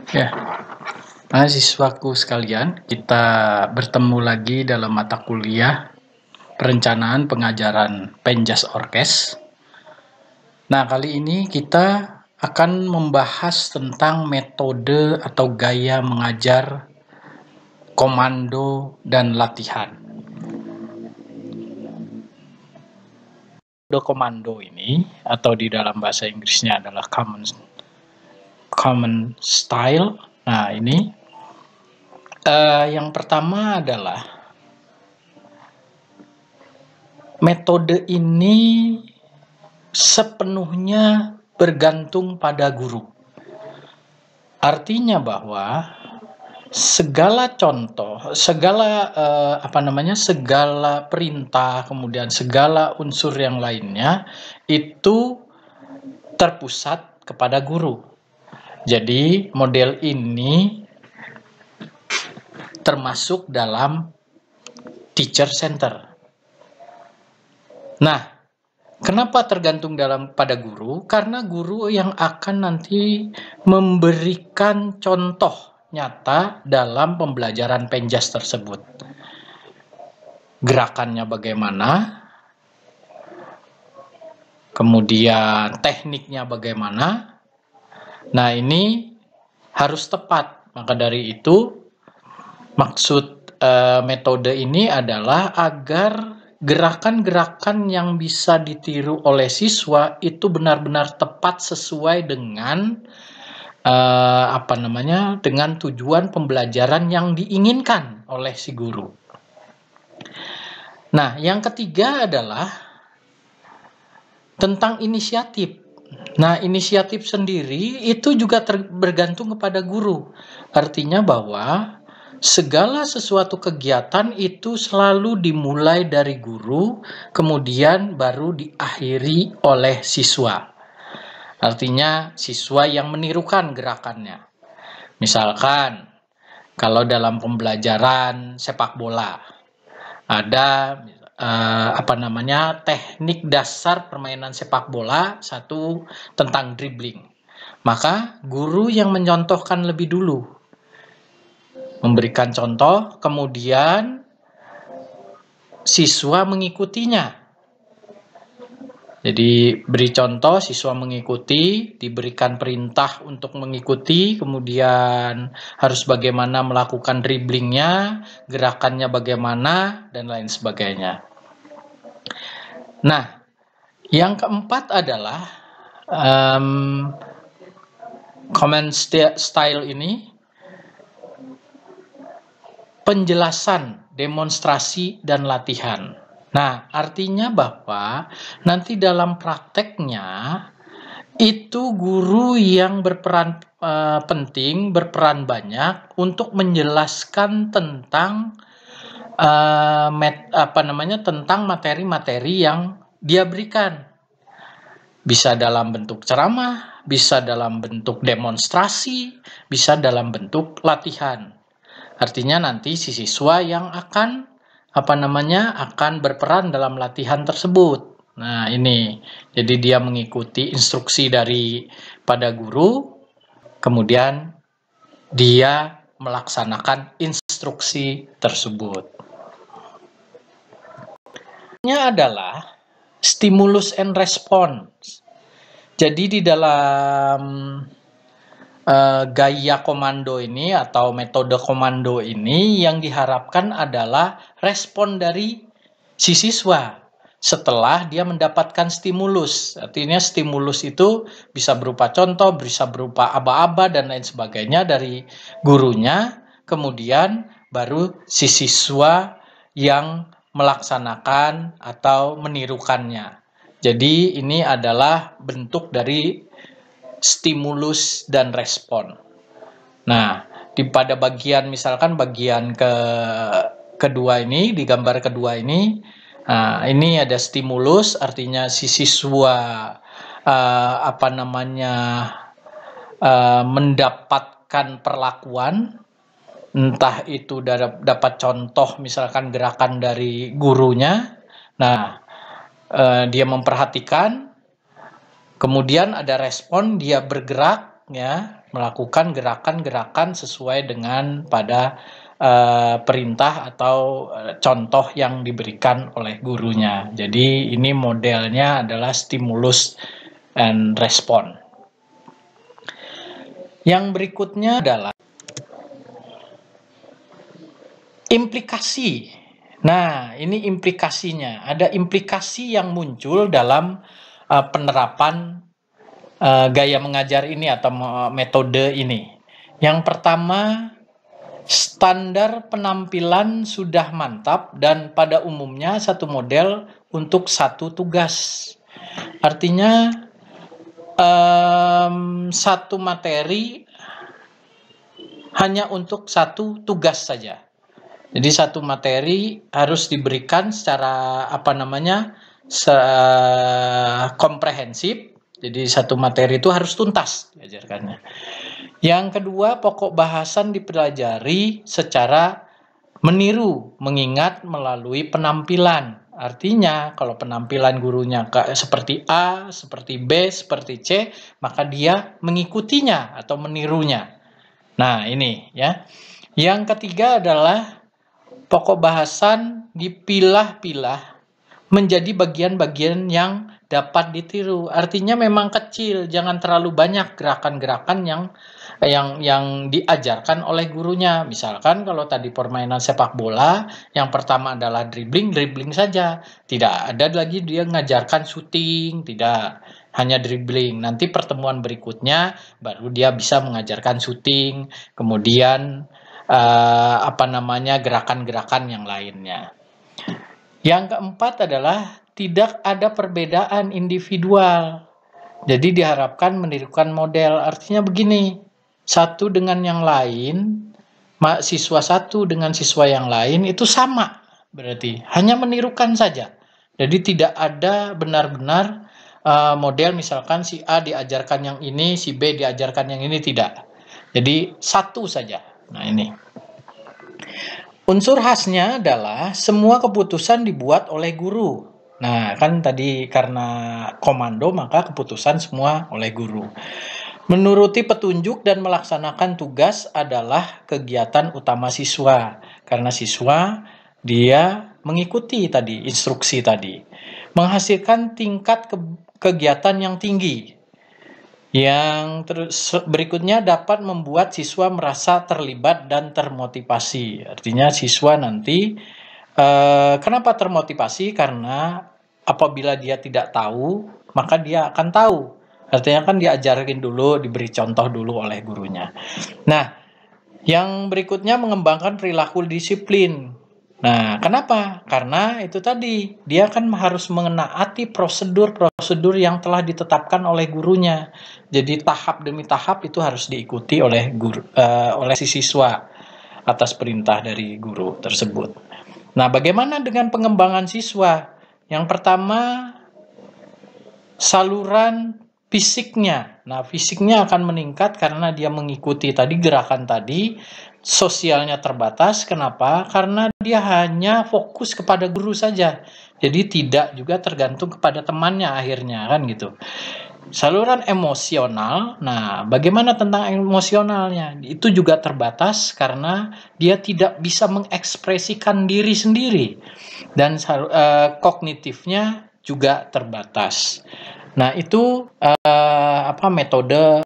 Ya, mahasiswaku sekalian, kita bertemu lagi dalam mata kuliah perencanaan pengajaran Penjas Orkes. Nah, kali ini kita akan membahas tentang metode atau gaya mengajar komando dan latihan. Metode komando ini, atau di dalam bahasa Inggrisnya adalah common style. Nah, ini yang pertama adalah metode ini sepenuhnya bergantung pada guru. Artinya bahwa segala contoh, segala perintah, kemudian segala unsur yang lainnya itu terpusat kepada guru. Jadi model ini termasuk dalam teacher center. Nah, kenapa tergantung pada guru? Karena guru yang akan nanti memberikan contoh nyata dalam pembelajaran Penjas tersebut. Gerakannya bagaimana, kemudian tekniknya bagaimana. Nah, ini harus tepat. Maka dari itu, maksud metode ini adalah agar gerakan-gerakan yang bisa ditiru oleh siswa itu benar-benar tepat sesuai dengan dengan tujuan pembelajaran yang diinginkan oleh si guru. Nah, yang ketiga adalah tentang inisiatif. Nah, inisiatif sendiri itu juga bergantung kepada guru. Artinya bahwa segala sesuatu kegiatan itu selalu dimulai dari guru, kemudian baru diakhiri oleh siswa. Artinya siswa yang menirukan gerakannya. Misalkan kalau dalam pembelajaran sepak bola ada teknik dasar permainan sepak bola, satu tentang dribbling. Maka guru yang mencontohkan lebih dulu, memberikan contoh, kemudian siswa mengikutinya. Jadi beri contoh, siswa mengikuti, diberikan perintah untuk mengikuti, kemudian harus bagaimana melakukan dribblingnya, gerakannya bagaimana, dan lain sebagainya. Nah, yang keempat adalah command style ini penjelasan, demonstrasi, dan latihan. Nah, artinya bahwa nanti dalam prakteknya itu guru yang berperan penting, berperan banyak untuk menjelaskan tentang tentang materi-materi yang dia berikan. Bisa dalam bentuk ceramah, bisa dalam bentuk demonstrasi, bisa dalam bentuk latihan. Artinya nanti si siswa yang akan berperan dalam latihan tersebut. Nah, ini. Jadi dia mengikuti instruksi pada guru, kemudian dia melaksanakan instruksi tersebut. Ini adalah stimulus and response. Jadi di dalam gaya komando ini atau metode komando ini yang diharapkan adalah respon dari si siswa setelah dia mendapatkan stimulus. Artinya stimulus itu bisa berupa contoh, bisa berupa aba-aba dan lain sebagainya dari gurunya, kemudian baru si siswa yang melaksanakan atau menirukannya. Jadi ini adalah bentuk dari stimulus dan respon. Nah, pada bagian misalkan bagian kedua ini, di gambar kedua ini, ini ada stimulus, artinya si siswa mendapatkan perlakuan, entah itu dapat contoh misalkan gerakan dari gurunya. Nah, dia memperhatikan. Kemudian ada respon, dia bergerak, ya, melakukan gerakan-gerakan sesuai dengan pada perintah atau contoh yang diberikan oleh gurunya. Jadi ini modelnya adalah stimulus and respon. Yang berikutnya adalah implikasi. Nah, ini implikasinya. Ada implikasi yang muncul dalam penerapan gaya mengajar ini atau metode ini. Yang pertama, standar penampilan sudah mantap dan pada umumnya satu model untuk satu tugas. Artinya satu materi hanya untuk satu tugas saja. Jadi satu materi harus diberikan secara komprehensif. Jadi satu materi itu harus tuntas diajarkannya. Yang kedua, pokok bahasan dipelajari secara meniru, mengingat melalui penampilan. Artinya, kalau penampilan gurunya seperti A, seperti B, seperti C, maka dia mengikutinya atau menirunya. Nah, ini ya. Yang ketiga adalah pokok bahasan dipilah-pilah menjadi bagian-bagian yang dapat ditiru. Artinya memang kecil, jangan terlalu banyak gerakan-gerakan yang diajarkan oleh gurunya. Misalkan kalau tadi permainan sepak bola, yang pertama adalah dribbling saja. Tidak ada lagi dia mengajarkan shooting, tidak. Hanya dribbling. Nanti pertemuan berikutnya baru dia bisa mengajarkan shooting, kemudian gerakan-gerakan yang lainnya. Yang keempat adalah tidak ada perbedaan individual. Jadi diharapkan menirukan model. Artinya begini, satu dengan yang lain, siswa satu dengan siswa yang lain itu sama. Berarti hanya menirukan saja. Jadi tidak ada benar-benar model misalkan si A diajarkan yang ini, si B diajarkan yang ini, tidak. Jadi satu saja. Nah ini. Unsur khasnya adalah semua keputusan dibuat oleh guru. Nah, kan tadi karena komando maka keputusan semua oleh guru. Menuruti petunjuk dan melaksanakan tugas adalah kegiatan utama siswa. Karena siswa dia mengikuti tadi instruksi tadi. Menghasilkan tingkat kegiatan yang tinggi. Yang berikutnya dapat membuat siswa merasa terlibat dan termotivasi. Artinya siswa nanti kenapa termotivasi? Karena apabila dia tidak tahu, maka dia akan tahu. Artinya kan diajarin dulu, diberi contoh dulu oleh gurunya. Nah, yang berikutnya mengembangkan perilaku disiplin. Nah, kenapa? Karena itu tadi, dia kan harus menaati prosedur-prosedur yang telah ditetapkan oleh gurunya. Jadi tahap demi tahap itu harus diikuti oleh oleh si siswa atas perintah dari guru tersebut. Nah, bagaimana dengan pengembangan siswa? Yang pertama, saluran fisiknya. Nah, fisiknya akan meningkat karena dia mengikuti tadi gerakan tadi. Sosialnya terbatas, kenapa? Karena dia hanya fokus kepada guru saja. Jadi tidak juga tergantung kepada temannya akhirnya, kan gitu. Saluran emosional, nah bagaimana tentang emosionalnya? Itu juga terbatas karena dia tidak bisa mengekspresikan diri sendiri. Dan kognitifnya juga terbatas. Nah, itu metode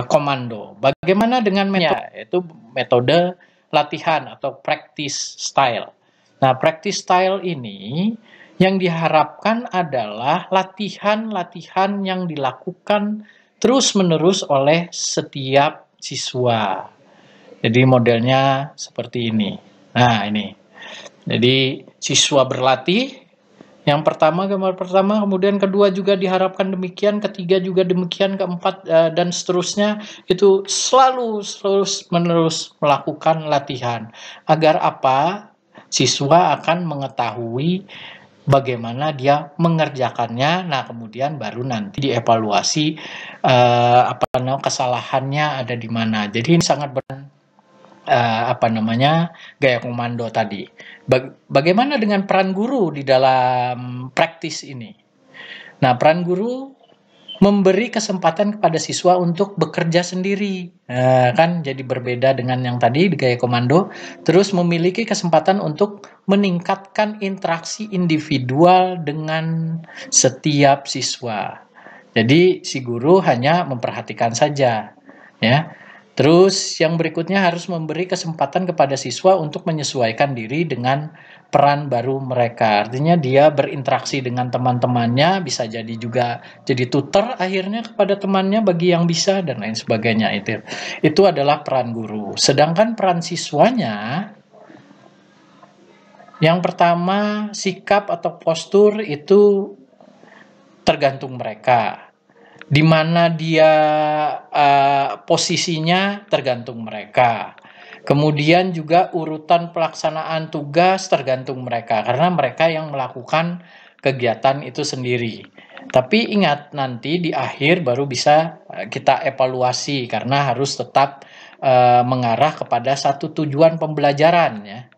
komando. Bagaimana dengan metode latihan atau practice style. Nah, practice style ini yang diharapkan adalah latihan-latihan yang dilakukan terus-menerus oleh setiap siswa. Jadi modelnya seperti ini. Nah, ini. Jadi siswa berlatih. Yang pertama, gambar pertama, kemudian kedua juga diharapkan demikian, ketiga juga demikian, keempat dan seterusnya. Itu selalu menerus melakukan latihan. Agar apa? Siswa akan mengetahui bagaimana dia mengerjakannya. Nah, kemudian baru nanti dievaluasi kesalahannya ada di mana. Jadi ini sangat gaya komando tadi. Bagaimana dengan peran guru di dalam praktis ini? Nah, peran guru memberi kesempatan kepada siswa untuk bekerja sendiri. Nah, kan jadi berbeda dengan yang tadi di gaya komando, terus memiliki kesempatan untuk meningkatkan interaksi individual dengan setiap siswa. Jadi si guru hanya memperhatikan saja, ya. Terus yang berikutnya harus memberi kesempatan kepada siswa untuk menyesuaikan diri dengan peran baru mereka. Artinya dia berinteraksi dengan teman-temannya, bisa jadi juga jadi tutor akhirnya kepada temannya bagi yang bisa dan lain sebagainya. Itu adalah peran guru. Sedangkan peran siswanya, yang pertama sikap atau postur itu tergantung mereka. Di mana dia posisinya tergantung mereka. Kemudian juga urutan pelaksanaan tugas tergantung mereka, karena mereka yang melakukan kegiatan itu sendiri. Tapi ingat, nanti di akhir baru bisa kita evaluasi, karena harus tetap mengarah kepada satu tujuan pembelajaran, ya.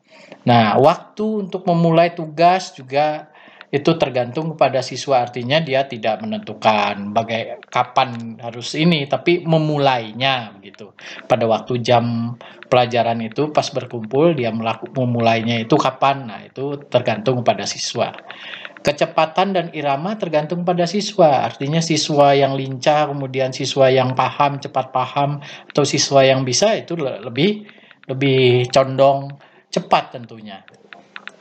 Nah, waktu untuk memulai tugas juga itu tergantung kepada siswa, artinya dia tidak menentukan kapan harus ini, tapi memulainya gitu. Pada waktu jam pelajaran itu pas berkumpul dia memulainya itu kapan, nah itu tergantung kepada siswa. Kecepatan dan irama tergantung pada siswa, artinya siswa yang lincah, kemudian siswa yang paham, cepat paham, atau siswa yang bisa itu lebih condong cepat tentunya.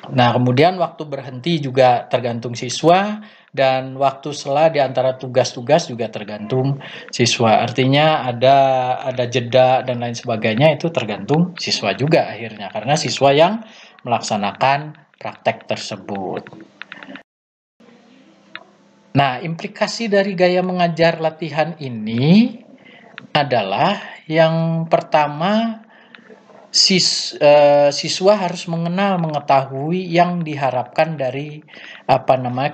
Nah, kemudian waktu berhenti juga tergantung siswa, dan waktu sela di antara tugas-tugas juga tergantung siswa. Artinya ada jeda dan lain sebagainya, itu tergantung siswa juga akhirnya, karena siswa yang melaksanakan praktek tersebut. Nah, implikasi dari gaya mengajar latihan ini adalah yang pertama, siswa harus mengetahui yang diharapkan dari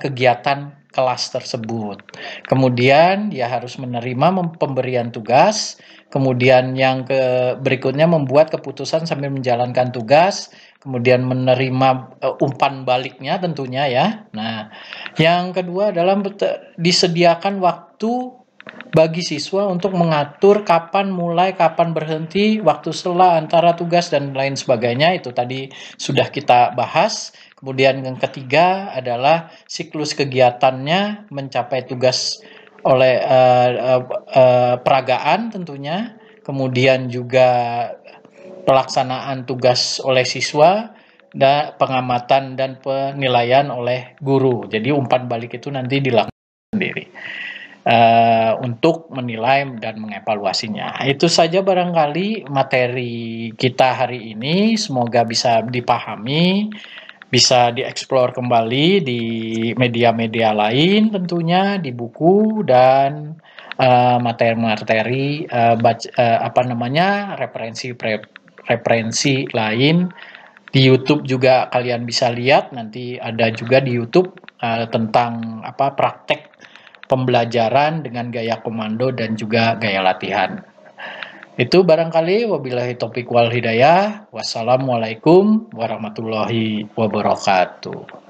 kegiatan kelas tersebut. Kemudian dia harus menerima pemberian tugas. Kemudian yang berikutnya membuat keputusan sambil menjalankan tugas. Kemudian menerima umpan baliknya tentunya, ya. Nah, yang kedua adalah disediakan waktu bagi siswa untuk mengatur kapan mulai, kapan berhenti, waktu sela antara tugas dan lain sebagainya. Itu tadi sudah kita bahas. Kemudian yang ketiga adalah siklus kegiatannya mencapai tugas oleh peragaan tentunya. Kemudian juga pelaksanaan tugas oleh siswa, dan pengamatan dan penilaian oleh guru. Jadi umpan balik itu nanti dilakukan sendiri untuk menilai dan mengevaluasinya. Itu saja barangkali materi kita hari ini. Semoga bisa dipahami, bisa dieksplor kembali di media-media lain tentunya, di buku dan materi-materi referensi lain. Di YouTube juga kalian bisa lihat, nanti ada juga di YouTube tentang praktek pembelajaran dengan gaya komando dan juga gaya latihan. Itu barangkali, wabillahi taufiq wal hidayah. Wassalamualaikum warahmatullahi wabarakatuh.